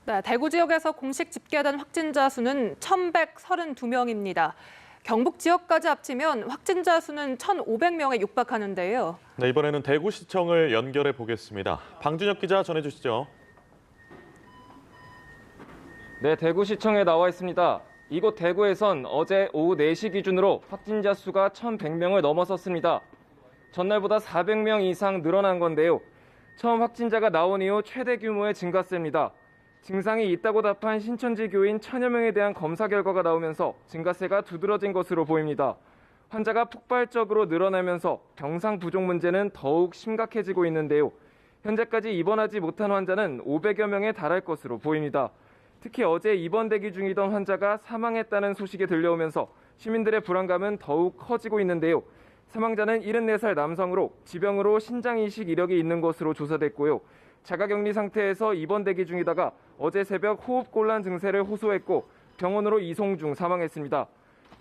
네, 대구 지역에서 공식 집계된 확진자 수는 1,132명입니다. 경북 지역까지 합치면 확진자 수는 1,500명에 육박하는데요. 네, 이번에는 대구시청을 연결해 보겠습니다. 방준혁 기자 전해주시죠. 네, 대구시청에 나와 있습니다. 이곳 대구에선 어제 오후 4시 기준으로 확진자 수가 1,100명을 넘어섰습니다. 전날보다 400명 이상 늘어난 건데요. 처음 확진자가 나온 이후 최대 규모의 증가세입니다. 증상이 있다고 답한 신천지 교인 1,000여 명에 대한 검사 결과가 나오면서 증가세가 두드러진 것으로 보입니다. 환자가 폭발적으로 늘어나면서 병상 부족 문제는 더욱 심각해지고 있는데요. 현재까지 입원하지 못한 환자는 500여 명에 달할 것으로 보입니다. 특히 어제 입원 대기 중이던 환자가 사망했다는 소식이 들려오면서 시민들의 불안감은 더욱 커지고 있는데요. 사망자는 74살 남성으로 지병으로 신장 이식 이력이 있는 것으로 조사됐고요. 자가격리 상태에서 입원 대기 중이다가 어제 새벽 호흡곤란 증세를 호소했고 병원으로 이송 중 사망했습니다.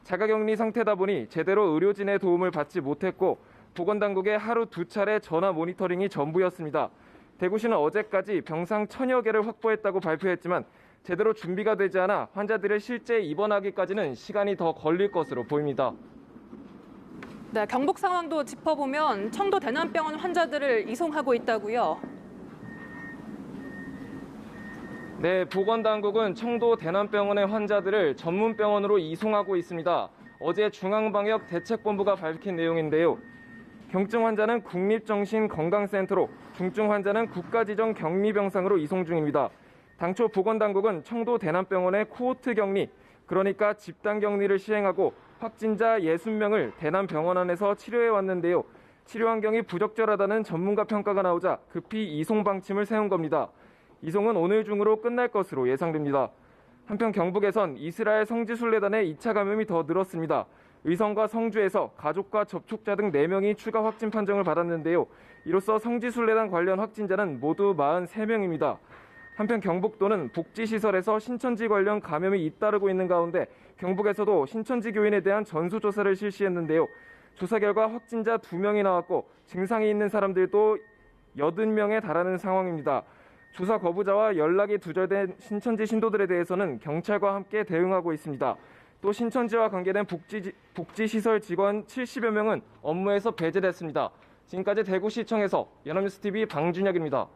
자가격리 상태다 보니 제대로 의료진의 도움을 받지 못했고 보건당국의 하루 2차례 전화 모니터링이 전부였습니다. 대구시는 어제까지 병상 1,000여 개를 확보했다고 발표했지만 제대로 준비가 되지 않아 환자들을 실제 입원하기까지는 시간이 더 걸릴 것으로 보입니다. 네, 경북 상황도 짚어보면 청도 대남병원 환자들을 이송하고 있다고요. 네, 보건당국은 청도 대남병원의 환자들을 전문병원으로 이송하고 있습니다. 어제 중앙방역대책본부가 밝힌 내용인데요. 경증 환자는 국립정신건강센터로, 중증 환자는 국가지정 격리병상으로 이송 중입니다. 당초 보건당국은 청도 대남병원의 코호트 격리, 그러니까 집단 격리를 시행하고 확진자 60명을 대남병원 안에서 치료해 왔는데요. 치료 환경이 부적절하다는 전문가 평가가 나오자 급히 이송 방침을 세운 겁니다. 이송은 오늘 중으로 끝날 것으로 예상됩니다. 한편 경북에선 이스라엘 성지순례단의 2차 감염이 더 늘었습니다. 의성과 성주에서 가족과 접촉자 등 4명이 추가 확진 판정을 받았는데요. 이로써 성지순례단 관련 확진자는 모두 43명입니다. 한편 경북도는 복지시설에서 신천지 관련 감염이 잇따르고 있는 가운데 경북에서도 신천지 교인에 대한 전수조사를 실시했는데요. 조사 결과 확진자 2명이 나왔고 증상이 있는 사람들도 80명에 달하는 상황입니다. 조사 거부자와 연락이 두절된 신천지 신도들에 대해서는 경찰과 함께 대응하고 있습니다. 또 신천지와 관계된 복지시설 직원 70여 명은 업무에서 배제됐습니다. 지금까지 대구시청에서 연합뉴스TV 방준혁입니다.